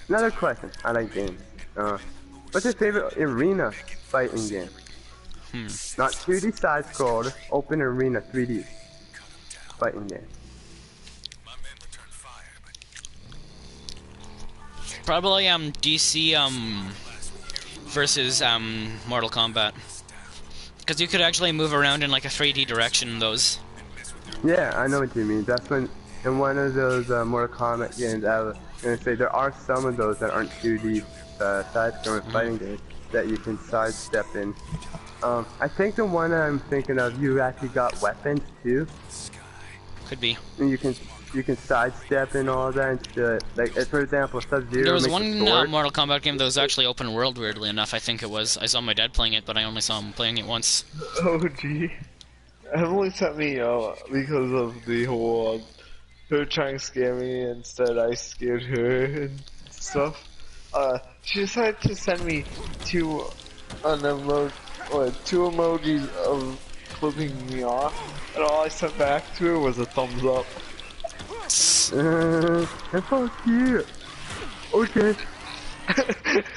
Another question. I like games. What's your favorite arena fighting game? Not 2D side scroller, open arena 3D fighting game. Probably DC versus Mortal Kombat. Because you could actually move around in like a 3D direction in those. Yeah, I know what you mean. That's when in one of those Mortal Kombat games, I was gonna say there are some of those that aren't 2D side-scrolling fighting games that you can sidestep in. I think the one I'm thinking of, you actually got weapons too. Could be. And you can sidestep and all that and shit. Like, for example, Sub-Zero. There was one Mortal Kombat game that was actually open world, weirdly enough. I think it was. I saw my dad playing it, but I only saw him playing it once. Oh, gee. Emily sent me because of the whole her trying to scare me. Instead, I scared her and stuff. She decided to send me two emojis of flipping me off, and all I sent back to her was a thumbs up. Fuck you. Okay.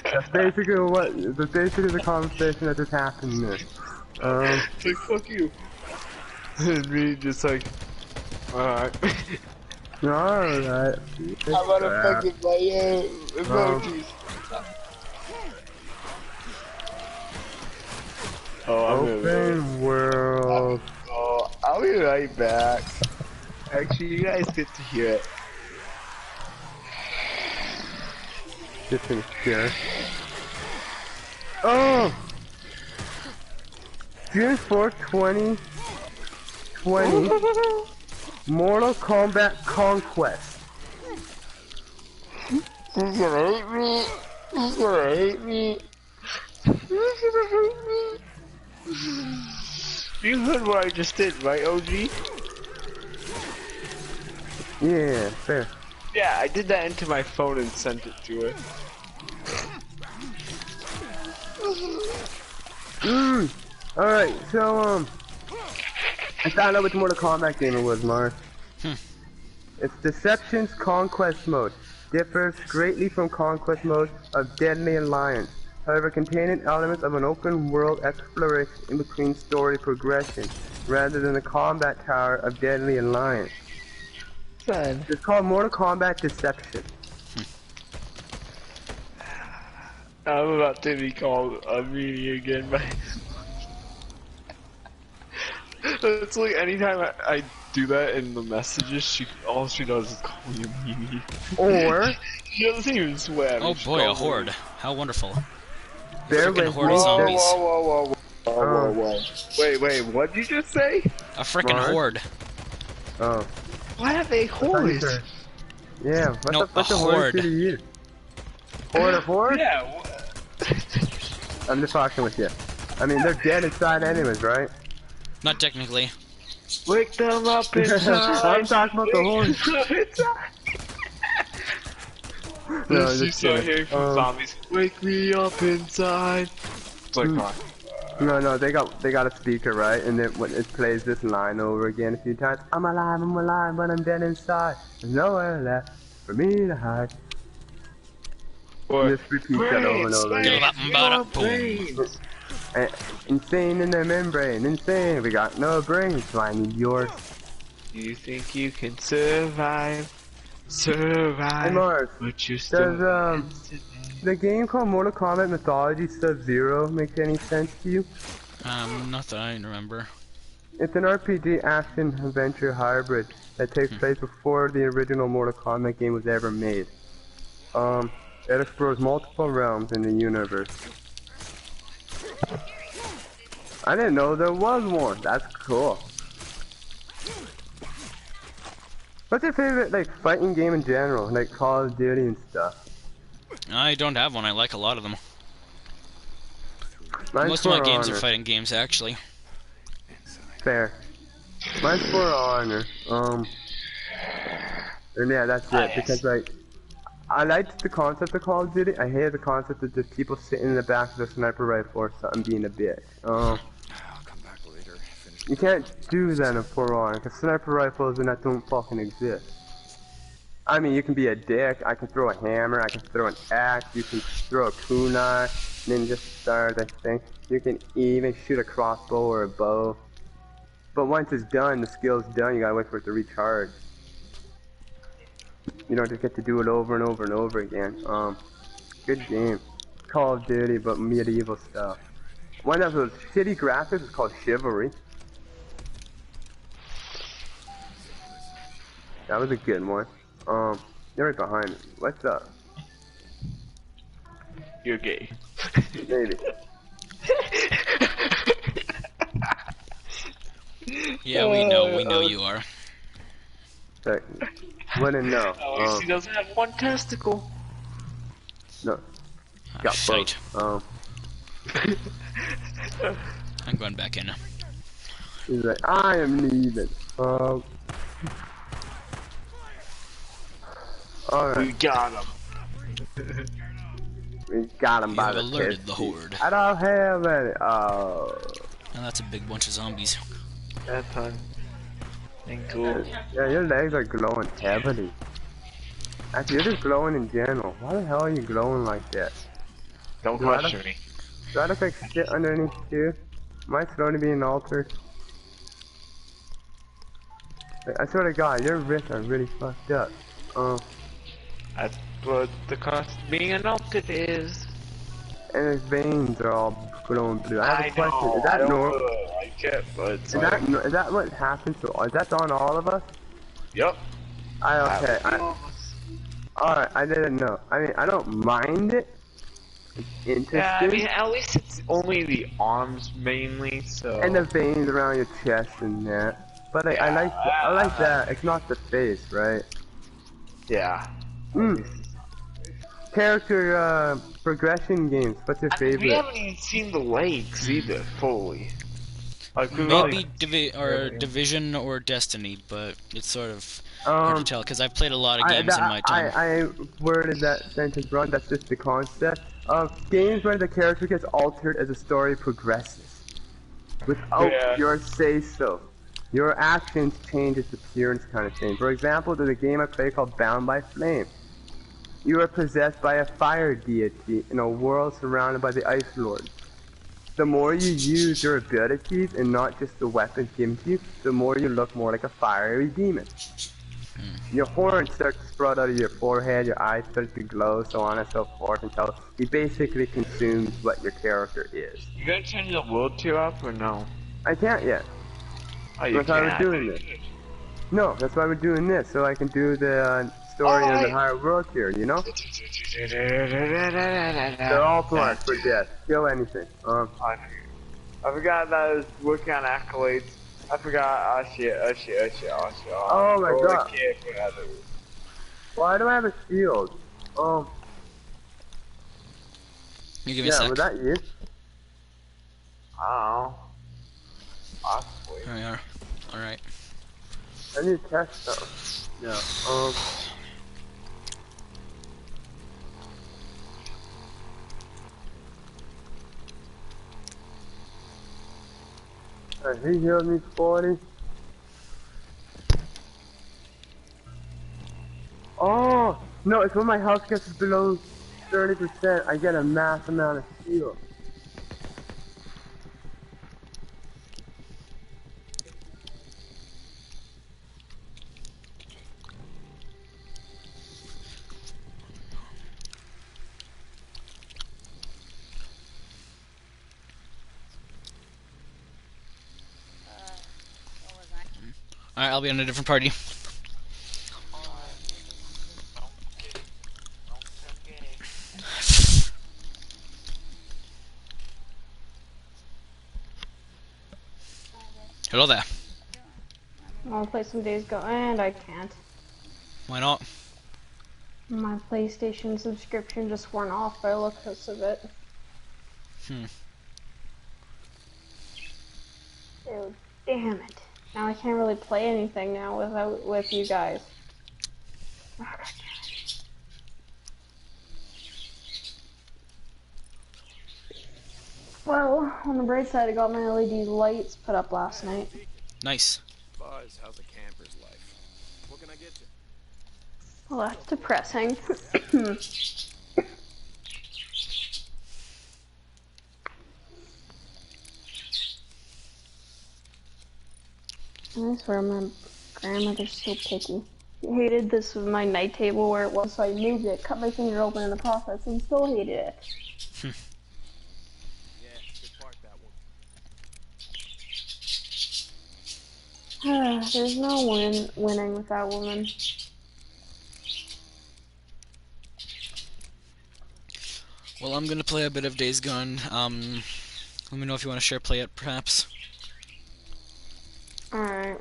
That's basically the conversation that just happened there. Like, fuck you. And me just like, alright. Alright. How about affected by emojis? Open world. I'll be right back. Actually, you guys get to hear it. Just gonna scare. Oh! June 4th, 2020. Mortal Kombat Conquest. He's gonna hate me. He's gonna hate me. He's gonna hate me. You heard what I just did, right, OG? Yeah, fair. Yeah, I did that into my phone and sent it to her. Alright, so, I found out which Mortal Kombat game it was, Mars. It's Deception's Conquest Mode. Differs greatly from Conquest Mode of Deadly Alliance. However, containing elements of an open world exploration in between story progression, rather than the combat tower of Deadly Alliance. Son. It's called Mortal Kombat Deception. I'm about to be called a meanie again, but it's like anytime I do that in the messages, all she does is call me a meanie. Or she doesn't even swear. Oh boy, a horde! How wonderful. Bear Freaking with horde me. of Whoa, zombies. whoa. Wait, what did you just say? A freaking Mars? horde. Oh. Why have they hordes? Yeah, what No, the fuck a a horde horde. to you? Horde of horde? Yeah. I'm just fucking with you. I mean, they're dead inside anyways, right? Not technically. Wake them up inside. I'm talking about the horde. Wake them up inside. No, This you just start kidding. hearing from zombies. Wake me up inside. It's like, come on. No, they got a speaker, right? And it plays this line over again a few times. I'm alive, but I'm dead inside. There's nowhere left for me to hide. Or, Just repeat that over and over again. Boom. Insane in the membrane, insane. We got no brains, so I need yours. You think you can survive? Survive. Hey Mars, But you're still. does the game called Mortal Kombat Mythology Sub-Zero make any sense to you? Not that I remember. It's an RPG action adventure hybrid that takes place before the original Mortal Kombat game was ever made. It explores multiple realms in the universe. I didn't know there was one. That's cool. What's your favorite like fighting game in general, like Call of Duty and stuff? I don't have one. I like a lot of them. Mine's Most of my For games Honor. are fighting games, actually. Fair. Mine's For Honor. And yeah, that's it. Because like, I liked the concept of Call of Duty. I hated the concept of just people sitting in the back of a sniper rifle or something being a bitch. I'll come back later. Finish. You can't do that in For Honor because sniper rifles and that don't fucking exist. I mean, you can be a dick. I can throw a hammer. I can throw an axe. You can throw a kunai, ninja stars. I think you can even shoot a crossbow or a bow. But once it's done, the skill's done. You gotta wait for it to recharge. You don't just get to do it over and over and over again. Good game. Call of Duty, but medieval stuff. One of those shitty graphics is called Chivalry. That was a good one. You're right behind me. What's up? You're gay. Maybe. Yeah, we know you are. Wouldn't know. Oh, he doesn't have one testicle. No. Ah, Got shite. both. I'm going back in. He's like, I am leaving. Alright. We got him. We got him You by have the alerted test. the horde. I don't have any. Oh. And that's a big bunch of zombies. That time. Ain't cool. Yeah, your legs are glowing heavily. Actually, you're just glowing in general. Why the hell are you glowing like that? Don't Do I question look- me. Do I look like shit underneath here? Am I slowly being altered? Like, I swear to God, your wrists are really fucked up. That's what the cost of being an altered is. And his veins are all glowing blue. I have a question. know, Is that I don't normal? really like it, but it's Is like, that what happens to? Is that on all of us? Yep. Okay. Alright, I didn't know. I mean, I don't mind it. It's interesting. Yeah, I mean, at least it's only the arms mainly, so. And the veins around your chest and that. But I like that. It's not the face, right? Yeah. Character progression games. What's your favorite? We haven't even seen the legs either, fully. Like, we Maybe really- Division or Destiny, but it's sort of hard to tell because I've played a lot of games in my time. I worded that sentence wrong. That's just the concept of games where the character gets altered as the story progresses, without your say-so. Your actions change its appearance, kind of thing. For example, there's a game I play called Bound by Flame. You are possessed by a fire deity in a world surrounded by the Ice Lords. The more you use your abilities and not just the weapons given to you, the more you look more like a fiery demon. Your horns start to sprout out of your forehead, your eyes start to glow, so on and so forth, until he basically consumes what your character is. You gonna change the world tier up or no? I can't yet. Oh, you That's why we're can't. doing this. No, that's why we're doing this, so I can do the story in the higher world here, you know? They're all planned for death. Kill anything. I forgot that I was working on accolades. I forgot. Oh shit. Oh my god. I can't forget it. Why do I have a shield? You give me a Yeah, sec. was that you? I don't know. Possibly. There we are. Alright. I need to test stuff. Yeah, he healed me 40. Oh! No, it's when my health gets below 30%, I get a mass amount of shield. Alright, I'll be on a different party. Hello there. I want to play some Days Gone, and I can't. Why not? My PlayStation subscription just went off by the looks of it. Hmm. Dude, damn it. Now I can't really play anything now with you guys. Oh, God damn it. Well, on the bright side, I got my LED lights put up last night. Nice. Buzz, how's a camper's life? What can I get you? Well, that's depressing. I swear my grandmother's so picky. She hated this with my night table where it was, so I moved it, cut my finger open in the process, and still hated it. Yeah, good part, that one. There's no winning with that woman. Well, I'm gonna play a bit of Days Gone. Let me know if you want to share play it, perhaps. Alright.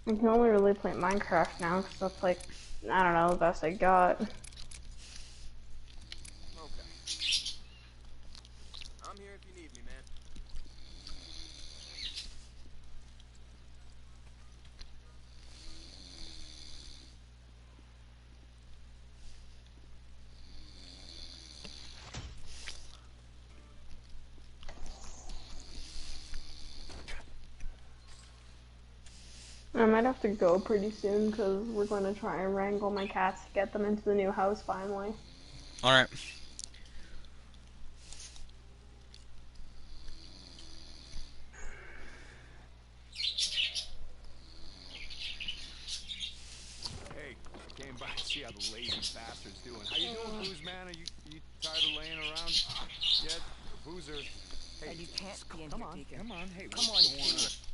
I can only really play Minecraft now, because that's like, I don't know, the best I got. Okay. I'm here if you need me, man. I might have to go pretty soon, because we're going to try and wrangle my cats to get them into the new house finally. Alright. Hey, I came by to see how the lazy bastard's doing. How you doing, Booze Man? Are you tired of laying around yet? Boozer. Hey, And you can't be come on, Deacon. come on. Hey, Come what's on, going Deacon. on?